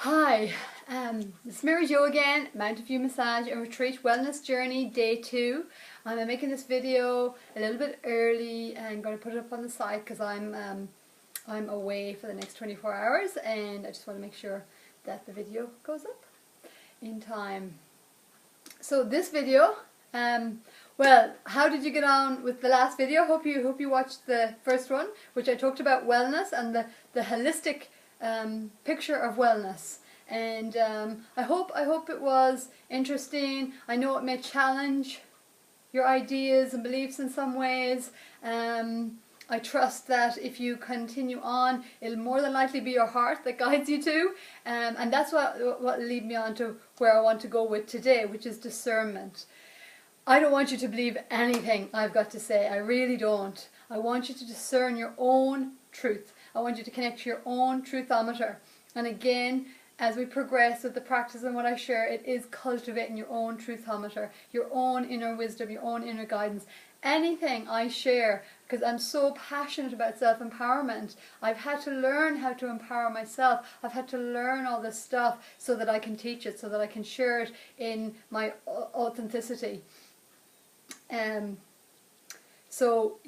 Hi, it's Mary Jo again, Mountain View Massage and Retreat Wellness Journey Day 2. I'm making this video a little bit early and going to put it up on the site because I'm away for the next 24 hours and I just want to make sure that the video goes up in time. So this video, well, how did you get on with the last video? Hope you watched the first one, which I talked about wellness and the holistic picture of wellness, and I hope it was interesting. I know it may challenge your ideas and beliefs in some ways. I trust that if you continue on, it'll more than likely be your heart that guides you to, and that's what will lead me on to where I want to go with today, which is discernment. I don't want you to believe anything I've got to say. I really don't. I want you to discern your own truth. I want you to connect to your own truthometer. And again, as we progress with the practice and what I share, it is cultivating your own truthometer, your own inner wisdom, your own inner guidance. Anything I share, because I'm so passionate about self-empowerment, I've had to learn how to empower myself. I've had to learn all this stuff so that I can teach it, so that I can share it in my authenticity. So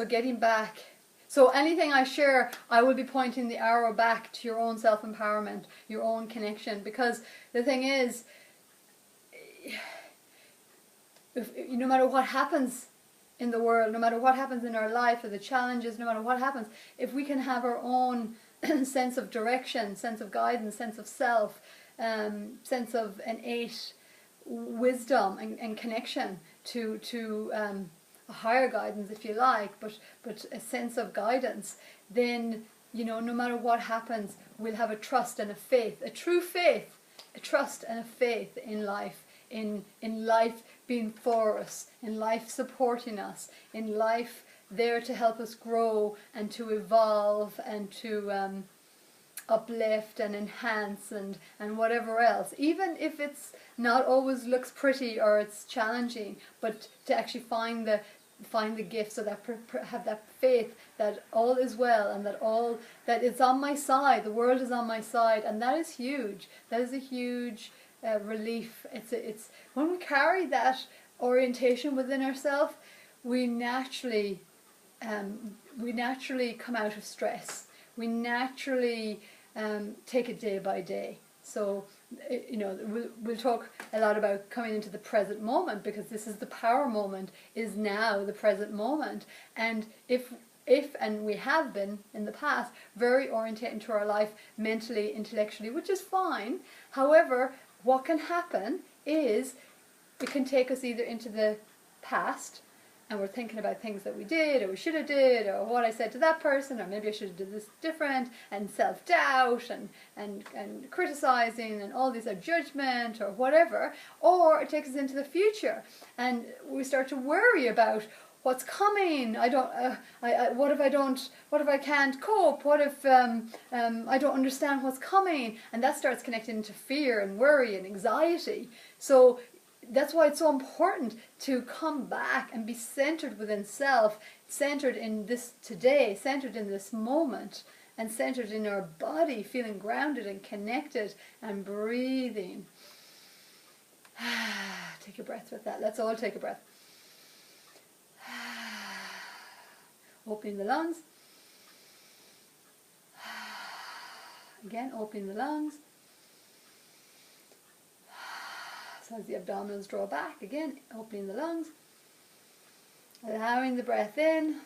getting back, so anything I share, I will be pointing the arrow back to your own self-empowerment, your own connection, because the thing is, no matter what happens in the world, no matter what happens in our life, or the challenges, no matter what happens, if we can have our own sense of direction, sense of guidance, sense of self, sense of innate wisdom and connection to a higher guidance, if you like, but a sense of guidance, then, you know, no matter what happens, we'll have a trust and a faith, a true faith, a trust and a faith in life, in life being for us, in life supporting us, in life there to help us grow and to evolve and to uplift and enhance and whatever else, even if it's not always looks pretty or it's challenging, but to actually find the gift, so that have that faith that all is well and that it's on my side, the world is on my side, and that is huge. That is a huge relief. It's when we carry that orientation within ourselves, we naturally come out of stress. We naturally take it day by day. So, you know, we'll talk a lot about coming into the present moment, because this is the power moment, is now the present moment. And if and we have been in the past very orientated to our life mentally, intellectually, which is fine. However, what can happen is it can take us either into the past, and we're thinking about things that we did or we should have did, or what I said to that person, or maybe I should have did this different, and self-doubt and criticizing and all these, judgment or whatever. Or it takes us into the future and we start to worry about what's coming. What if I can't cope? What if I don't understand what's coming? And that starts connecting to fear and worry and anxiety. So that's why it's so important to come back and be centered within self, centered in this today, centered in this moment, and centered in our body, feeling grounded and connected and breathing. Take a breath with that. Let's all take a breath. Opening the lungs. Again, opening the lungs. So as the abdominals draw back, again, opening the lungs, allowing the breath in,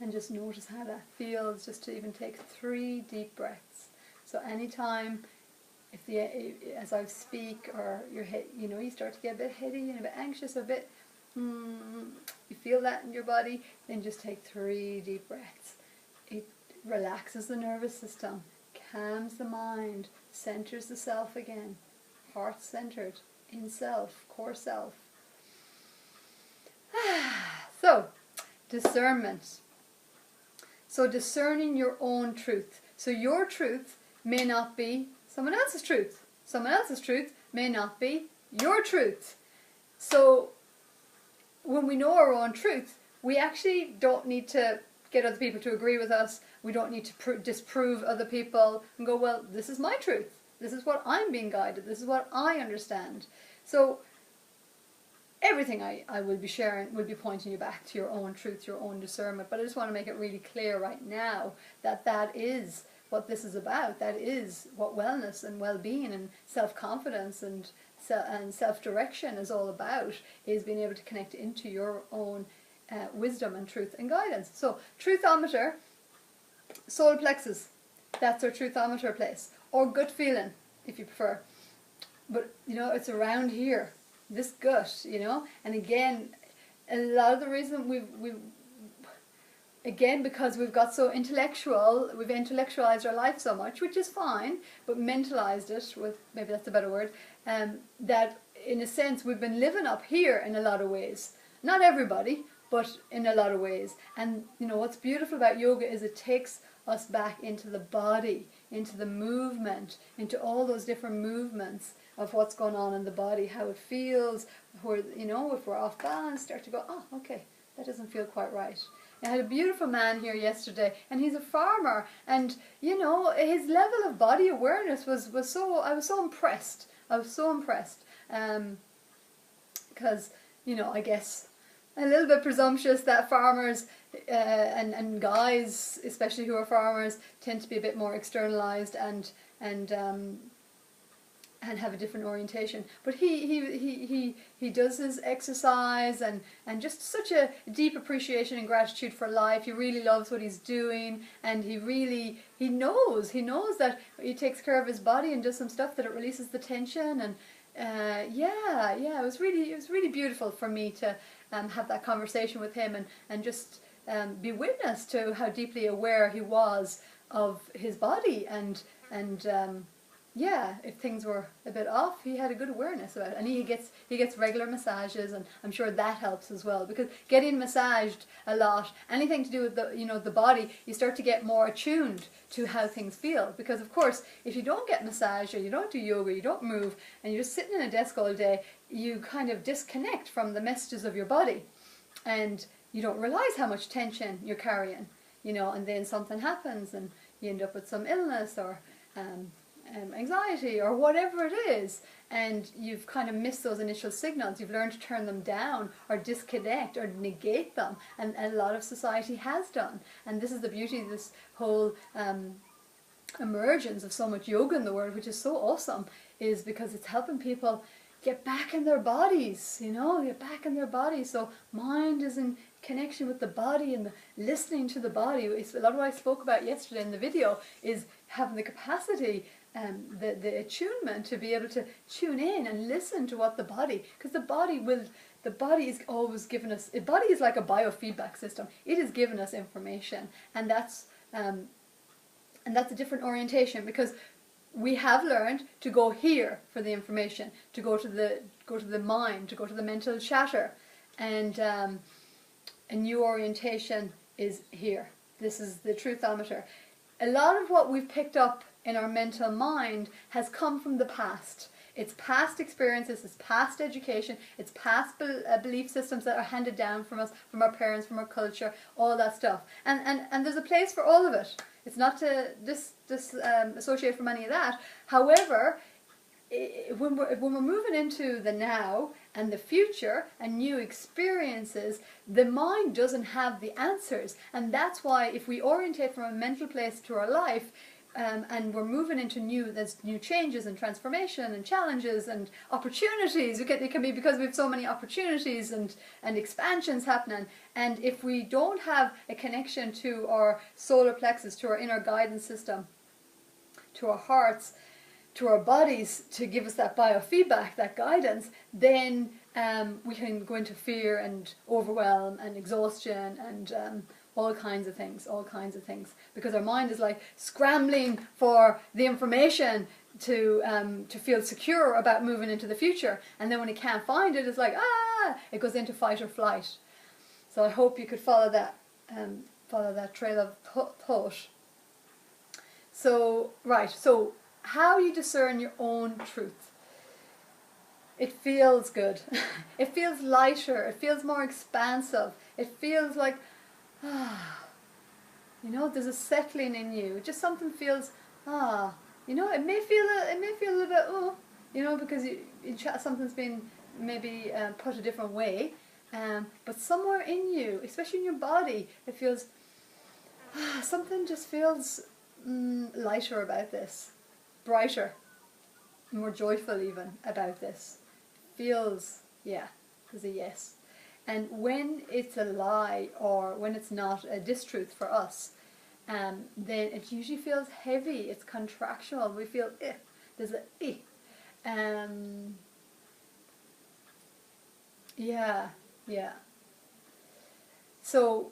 and just notice how that feels, just to even take 3 deep breaths. So anytime, as I speak, or you start to get a bit heady and a bit anxious, or a bit, you feel that in your body, then just take 3 deep breaths. It relaxes the nervous system, calms the mind, centers the self again, heart-centered, in self, core self. So, discernment. So discerning your own truth. So your truth may not be someone else's truth. Someone else's truth may not be your truth. So when we know our own truth, we actually don't need to get other people to agree with us. We don't need to disprove other people and go, well, this is my truth. This is what I'm being guided. This is what I understand. So everything I will be sharing will be pointing you back to your own truth, your own discernment. But I just want to make it really clear right now that that is what this is about. That is what wellness and well-being and self-confidence and self-direction is all about, is being able to connect into your own wisdom and truth and guidance. So truthometer, solar plexus, that's our truthometer place, or gut feeling if you prefer. But you know, it's around here, this gut, you know. And again, a lot of the reason we've again, because we've got so intellectual, we've intellectualized our life so much, which is fine, but mentalized it, with, maybe that's a better word, that in a sense we've been living up here in a lot of ways. Not everybody, but in a lot of ways. And you know, what's beautiful about yoga is it takes us back into the body, into the movement, into all those different movements of what's going on in the body, how it feels, where, you know, if we're off balance, start to go, oh, okay, that doesn't feel quite right. I had a beautiful man here yesterday, and he's a farmer, and you know, his level of body awareness was so, I was so impressed. I was so impressed, because, you know, I guess a little bit presumptuous that farmers and guys, especially who are farmers, tend to be a bit more externalized and have a different orientation. But he does his exercise and just such a deep appreciation and gratitude for life. He really loves what he's doing, and he knows that he takes care of his body and does some stuff that it releases the tension. And it was really beautiful for me to have that conversation with him and just be witness to how deeply aware he was of his body, and yeah, if things were a bit off, he had a good awareness about it. And he gets regular massages, and I'm sure that helps as well, because getting massaged a lot, anything to do with the body, you start to get more attuned to how things feel. Because of course, if you don't get massaged, or you don't do yoga, you don't move, and you're just sitting in a desk all day, you kind of disconnect from the messages of your body, and you don't realize how much tension you're carrying, you know. And then something happens, and you end up with some illness or anxiety or whatever it is, and you've kind of missed those initial signals. You've learned to turn them down or disconnect or negate them, and a lot of society has done. And this is the beauty of this whole emergence of so much yoga in the world, which is so awesome, is because it's helping people get back in their bodies, you know, get back in their bodies. So mind is in connection with the body, and listening to the body. It's a lot of what I spoke about yesterday in the video, is having the capacity, the attunement to be able to tune in and listen to what the body, because the body is always giving us, the body is like a biofeedback system. It is giving us information, and that's a different orientation, because we have learned to go here for the information, to go to the mind, to go to the mental chatter, and a new orientation is here. This is the truthometer. A lot of what we've picked up in our mental mind has come from the past. It's past experiences, it's past education, it's past belief systems that are handed down from us, from our parents, from our culture, all that stuff. And there's a place for all of it. It's not to disassociate from any of that. However, when we're moving into the now and the future and new experiences, the mind doesn't have the answers. And that's why if we orientate from a mental place to our life, and we're moving into there's new changes and transformation and challenges and opportunities. It can be because we have so many opportunities and expansions happening. And if we don't have a connection to our solar plexus, to our inner guidance system, to our hearts, to our bodies, to give us that biofeedback, that guidance, then we can go into fear and overwhelm and exhaustion and all kinds of things, because our mind is like scrambling for the information to feel secure about moving into the future, and then when it can't find it, it's like it goes into fight or flight. So I hope you could follow that trail of thought. So so how you discern your own truth. It feels good. It feels lighter. It feels more expansive. It feels like, You know, there's a settling in you. Just something feels, you know, it may feel a little bit, oh, you know, because something's been maybe put a different way. But somewhere in you, especially in your body, it feels, something just feels lighter about this, brighter, more joyful even about this. Feels, yeah, there's a yes. And when it's a lie or when it's not a distruth for us, then it usually feels heavy, it's contractual, we feel there's a yeah. So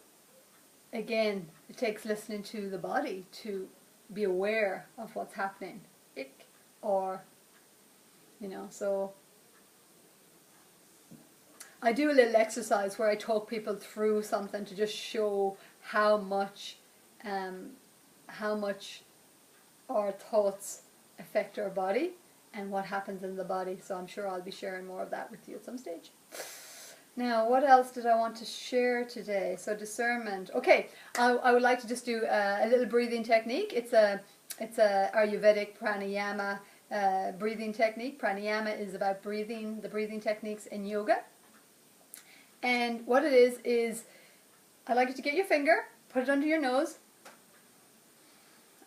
again, it takes listening to the body to be aware of what's happening, or, you know, so I do a little exercise where I talk people through something to just show how much our thoughts affect our body and what happens in the body. So I'm sure I'll be sharing more of that with you at some stage. Now, what else did I want to share today? So discernment. Okay, I would like to just do a little breathing technique. It's a Ayurvedic pranayama breathing technique. Pranayama is about breathing, the breathing techniques in yoga. And what it is I'd like you to get your finger, put it under your nose,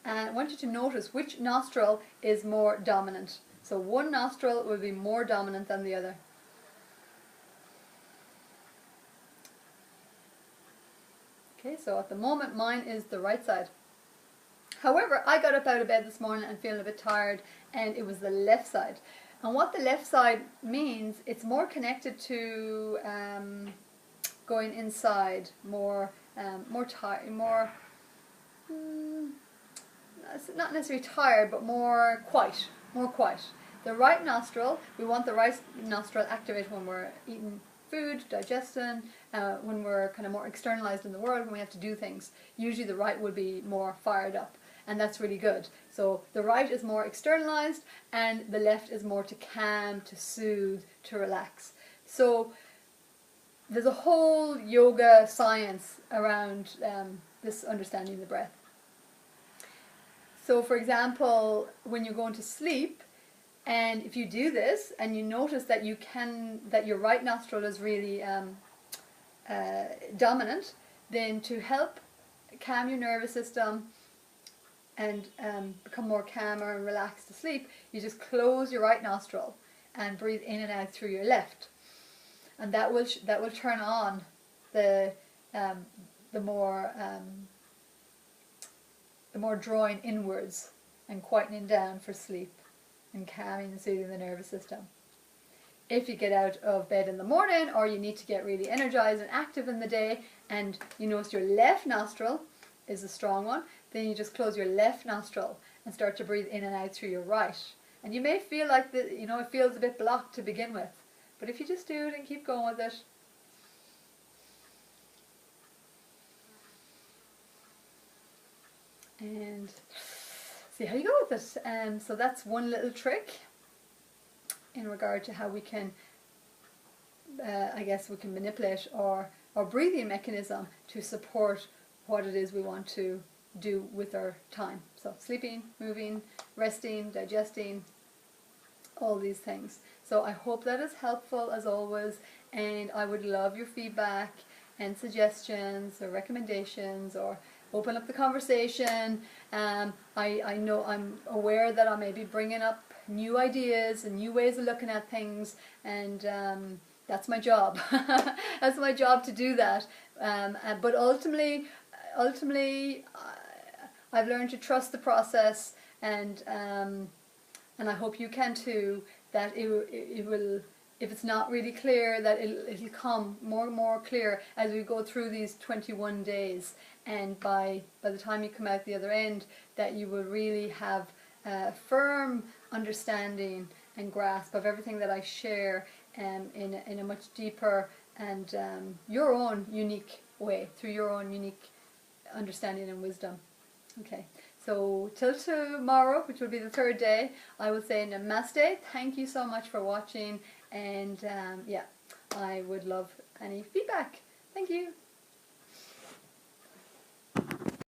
and I want you to notice which nostril is more dominant. So one nostril will be more dominant than the other. Okay, so at the moment mine is the right side. However, I got up out of bed this morning and feeling a bit tired, and it was the left side. And what the left side means, it's more connected to going inside, more tired, not necessarily tired, but more quiet. The right nostril, we want the right nostril activated when we're eating food, digesting, when we're kind of more externalized in the world, when we have to do things. Usually the right would be more fired up, and that's really good. So the right is more externalized, and the left is more to calm, to soothe, to relax. So there's a whole yoga science around this understanding the breath. So for example, when you're going to sleep, and if you do this and you notice that your right nostril is really dominant, then to help calm your nervous system and become more calmer and relaxed to sleep, you just close your right nostril and breathe in and out through your left, and that will turn on the more drawing inwards and quietening down for sleep, and calming and soothing the nervous system. If you get out of bed in the morning, or you need to get really energized and active in the day, and you notice your left nostril is a strong one, then you just close your left nostril and start to breathe in and out through your right. And you may feel like it feels a bit blocked to begin with, but if you just do it and keep going with it, and see how you go with it. So that's one little trick in regard to how we can, I guess we can manipulate our breathing mechanism to support what it is we want to do with our time. So sleeping, moving, resting, digesting, all these things. So I hope that is helpful as always, and I would love your feedback and suggestions or recommendations, or open up the conversation. I know, I'm aware that I may be bringing up new ideas and new ways of looking at things, and that's my job. That's my job to do that. But ultimately, I've learned to trust the process, and I hope you can too. That it will, if it's not really clear, that it'll come more and more clear as we go through these 21 days. And by the time you come out the other end, that you will really have a firm understanding and grasp of everything that I share, in a much deeper and your own unique way, through your own unique understanding and wisdom. Okay, so till tomorrow, which will be the third day, I will say namaste. Thank you so much for watching, and yeah, I would love any feedback. Thank you.